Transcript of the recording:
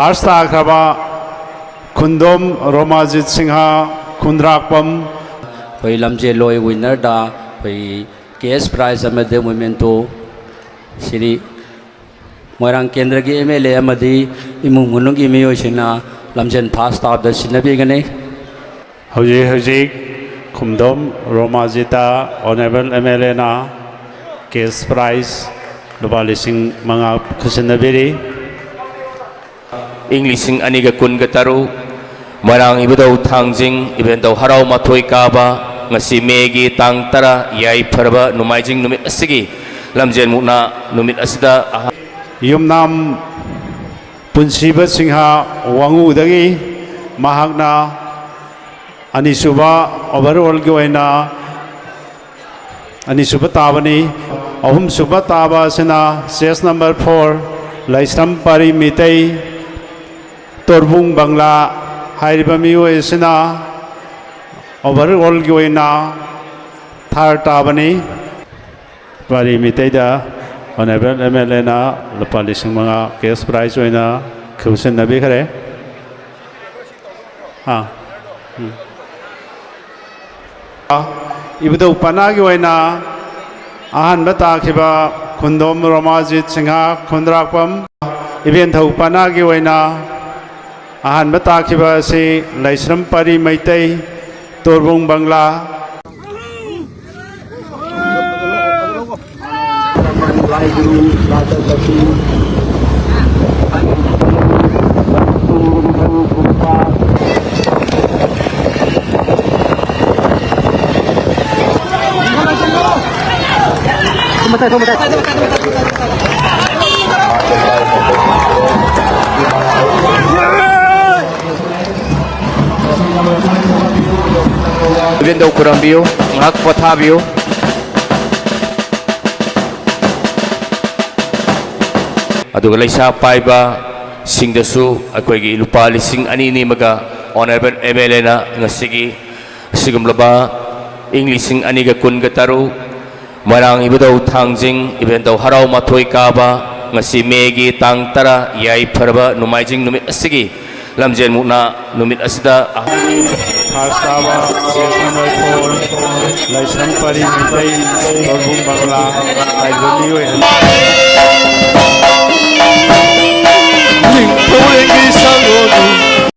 first ꯇꯥꯈ꯭ꯔꯕ ꯈꯨꯟꯗꯣꯝ ꯔꯣꯃꯥꯖꯤꯠ Singh ꯈꯨꯟꯗ꯭ꯔꯥꯛꯄꯝ ꯑꯩꯈꯣꯏ ꯂꯝꯖꯦꯜꯂꯣꯏ ꯋꯤꯟꯅꯔꯗ ꯑꯩꯈꯣꯏ case prize ꯑꯃꯗꯤ ꯃꯨꯃꯦꯟꯇꯣ ꯁꯤꯔꯤ ꯃꯣꯏꯔꯥꯡ ꯀꯦꯟꯗ꯭ꯔꯒꯤ MLA ꯑꯃꯗꯤ ꯏꯃꯨꯡ ꯃꯅꯨꯡꯒꯤ ꯃꯤꯑꯣꯏꯁꯤꯡꯅ ꯂꯝꯖꯦꯜ ꯐꯥꯁ ꯇꯥꯕꯗ ꯁꯤꯟꯅꯕꯤꯒꯅꯤ ꯍꯧꯖꯤꯛ ꯈꯨꯟꯗꯣꯝ ꯔꯣꯃꯥꯖꯤꯠꯇ ꯑꯣꯅꯔꯦꯕꯜ MLAꯅ ꯀꯦꯁ ꯄ꯭ꯔꯥꯏꯖ ꯂꯨꯄꯥ 5,000 ꯈꯨꯠꯁꯤꯟꯅꯕꯤꯔꯤ ꯏꯪ 2023 ꯃꯣꯏꯔꯥꯡ ꯏꯕꯨꯙꯧ ꯊꯥꯡꯖꯤꯡ ꯏꯕꯦꯟꯗꯧ ꯍꯔꯥꯎ ꯃꯊꯣꯏ ꯀꯥꯕ ꯉꯁꯤ ꯃꯦꯒꯤ ꯇꯥꯡ 10 ꯌꯥꯏꯐꯔꯕ ꯅꯣꯡꯃꯥꯏꯖꯤꯡ ꯅꯨꯃꯤꯠ ꯑꯁꯤꯒꯤ ꯂꯝꯖꯦꯜ ꯃꯨꯛꯅꯥ ꯅꯨꯃꯤꯠ ꯑꯁꯤꯗ ꯌꯨꯝꯅꯥꯝ ꯄꯨꯟꯁꯤꯕ ꯁꯤꯡꯍ ꯋꯥꯡꯉꯨꯗꯒꯤ ꯃꯍꯥꯛꯅ ꯑꯅꯤꯁꯨꯕ ꯑꯣꯚꯔꯑꯣꯜꯒꯤ ꯑꯣꯏꯅ ꯑꯅꯤꯁꯨꯕ ꯇꯥꯕꯅꯤ ꯑꯍꯨꯝꯁꯨꯕ ꯇꯥꯕ ꯑꯁꯤꯅ ꯆꯦꯁ ꯅꯝꯕꯔ 4 ꯂꯥꯏꯁ꯭ꯔꯝ ꯄꯥꯔꯤ ꯃꯤꯇꯩ ꯇꯣꯔꯕꯨꯡ ꯕꯪꯂꯥ ꯍꯥꯏꯔꯤꯕ ꯃꯤꯑꯣꯏ ꯑꯁꯤꯅ ओवरऑल की ओइना थर्ड ताबनी पारी मितैदा ऑनरेबल MLA ना लुपा 5,000 केस प्राइज ओइना खौसन नबी खरे हाँ इबुधौ पना की ओइना आहन बताखिबा खुंदोम रोमाजित सिंहा खुंद्राकपम इबेंथौ पना की ओइना आहन बताखिबा से लाइस्रम पारी मैतै तोरबुंग बंगला इवेंदौ खुरंबियो ngak pothabiyo aduga laisa paiba singdasu akoigi lupa 2,000 maga honorable MLA na ngasigi sigumlaba ing 2,013 marang ibudau thangjing ibendaw haraw mathoi kaba ngasi megi tang 10 yai pharba numaijing numit asigi lamjen mukna numit asida Hastava, case number 4, Laisram Pari Mitai, Torbung Bangla, I